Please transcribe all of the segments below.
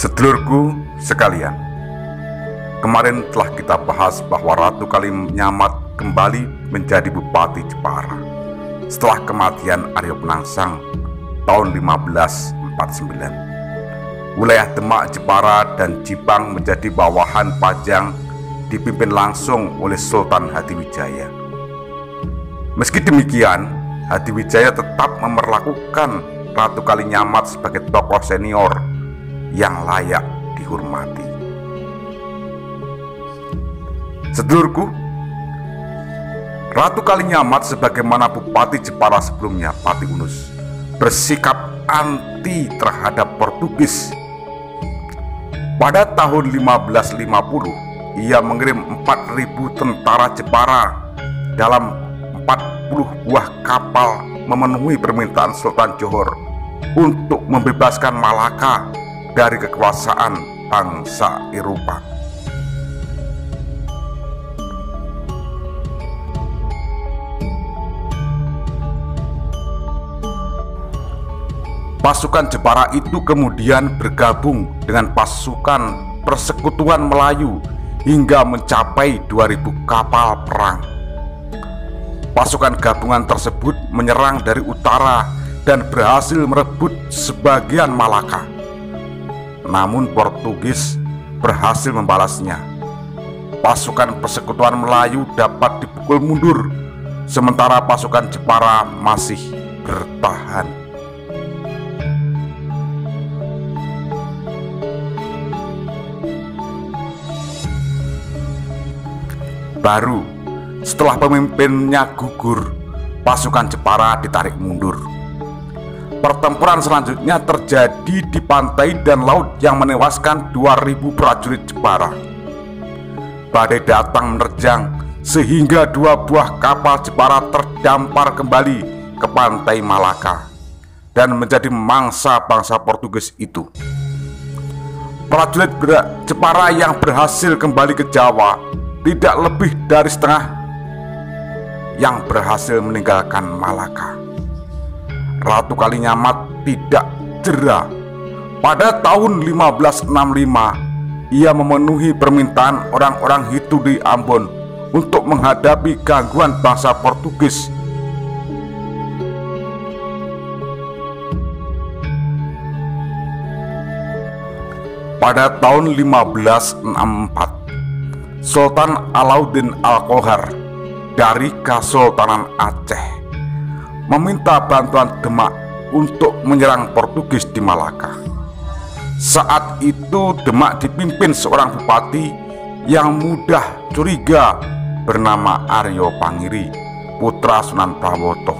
Sedulurku sekalian, kemarin telah kita bahas bahwa Ratu Kalinyamat kembali menjadi Bupati Jepara setelah kematian Aryo Penangsang tahun 1549. Wilayah Demak, Jepara, dan Jipang menjadi bawahan Pajang dipimpin langsung oleh Sultan Hadiwijaya. Meski demikian, Hadiwijaya tetap memperlakukan Ratu Kalinyamat sebagai tokoh senior yang layak dihormati. Sedulurku, Ratu Kalinyamat sebagaimana Bupati Jepara sebelumnya, Pati Unus, bersikap anti terhadap Portugis. Pada tahun 1550, ia mengirim 4.000 tentara Jepara dalam 40 buah kapal memenuhi permintaan Sultan Johor untuk membebaskan Malaka dari kekuasaan bangsa Eropa. Pasukan Jepara itu kemudian bergabung dengan pasukan Persekutuan Melayu hingga mencapai 2.000 kapal perang. Pasukan gabungan tersebut menyerang dari utara dan berhasil merebut sebagian Malaka. Namun Portugis berhasil membalasnya. Pasukan Persekutuan Melayu dapat dipukul mundur, sementara pasukan Jepara masih bertahan. Baru setelah pemimpinnya gugur, pasukan Jepara ditarik mundur. Pertempuran selanjutnya terjadi di pantai dan laut yang menewaskan 2.000 prajurit Jepara. Badai datang menerjang sehingga 2 buah kapal Jepara terdampar kembali ke pantai Malaka dan menjadi mangsa bangsa Portugis itu. Prajurit Jepara yang berhasil kembali ke Jawa tidak lebih dari setengah yang berhasil meninggalkan Malaka. Ratu Kalinyamat tidak jera. Pada tahun 1565, ia memenuhi permintaan orang-orang Hitu di Ambon untuk menghadapi gangguan bangsa Portugis. Pada tahun 1564, Sultan Alauddin Al-Qohar dari Kesultanan Aceh meminta bantuan Demak untuk menyerang Portugis di Malaka. Saat itu Demak dipimpin seorang bupati yang mudah curiga bernama Aryo Pangiri, putra Sunan Prawoto.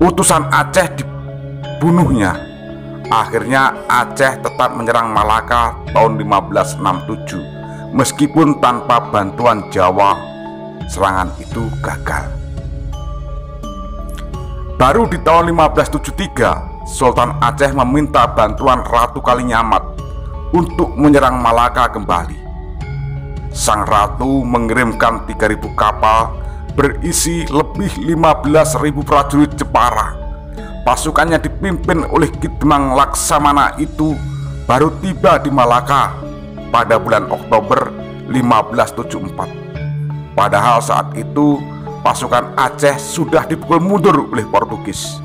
Utusan Aceh dibunuhnya. Akhirnya Aceh tetap menyerang Malaka tahun 1567. Meskipun tanpa bantuan Jawa, serangan itu gagal. Baru di tahun 1573, Sultan Aceh meminta bantuan Ratu Kalinyamat untuk menyerang Malaka kembali. Sang ratu mengirimkan 3.000 kapal berisi lebih 15.000 prajurit Jepara. Pasukannya dipimpin oleh Ki Demang Laksamana itu baru tiba di Malaka pada bulan Oktober 1574. Padahal saat itu pasukan Aceh sudah dipukul mundur oleh Portugis.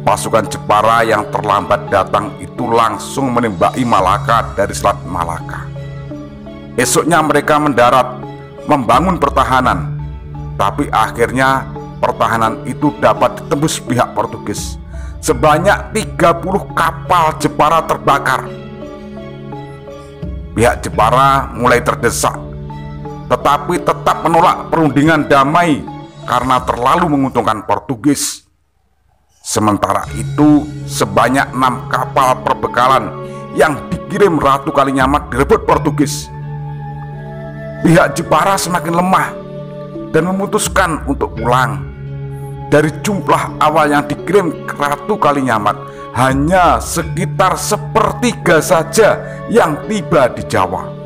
Pasukan Jepara yang terlambat datang itu langsung menembaki Malaka dari Selat Malaka. Esoknya mereka mendarat, membangun pertahanan. Tapi akhirnya pertahanan itu dapat ditembus pihak Portugis. Sebanyak 30 kapal Jepara terbakar. Pihak Jepara mulai terdesak, tetapi tetap menolak perundingan damai karena terlalu menguntungkan Portugis. Sementara itu, sebanyak 6 kapal perbekalan yang dikirim Ratu Kalinyamat direbut Portugis. Pihak Jepara semakin lemah dan memutuskan untuk pulang. Dari jumlah awal yang dikirim ke Ratu Kalinyamat, hanya sekitar 1/3 saja yang tiba di Jawa.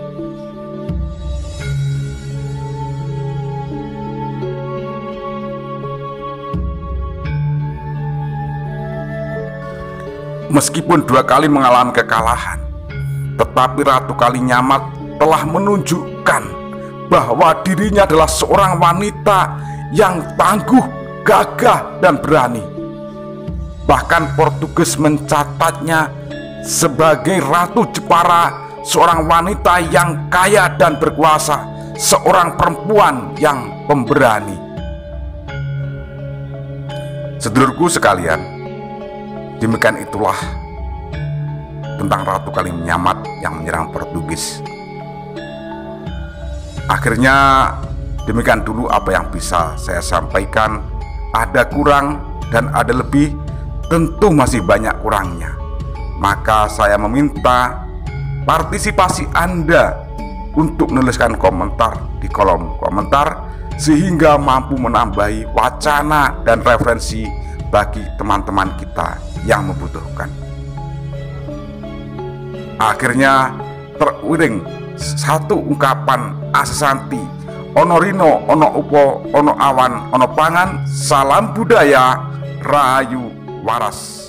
Meskipun 2 kali mengalami kekalahan, tetapi Ratu Kalinyamat telah menunjukkan bahwa dirinya adalah seorang wanita yang tangguh, gagah, dan berani. Bahkan Portugis mencatatnya sebagai Ratu Jepara, seorang wanita yang kaya dan berkuasa, seorang perempuan yang pemberani. Sedulurku sekalian, demikian itulah tentang Ratu Kalinyamat yang menyerang Portugis. Akhirnya demikian dulu apa yang bisa saya sampaikan. Ada kurang dan ada lebih, tentu masih banyak kurangnya. Maka saya meminta partisipasi Anda untuk menuliskan komentar di kolom komentar, sehingga mampu menambahi wacana dan referensi bagi teman-teman kita yang membutuhkan. Akhirnya teruring satu ungkapan Asesanti, ono rino, ono upo, ono awan, ono pangan, salam budaya, rahayu waras.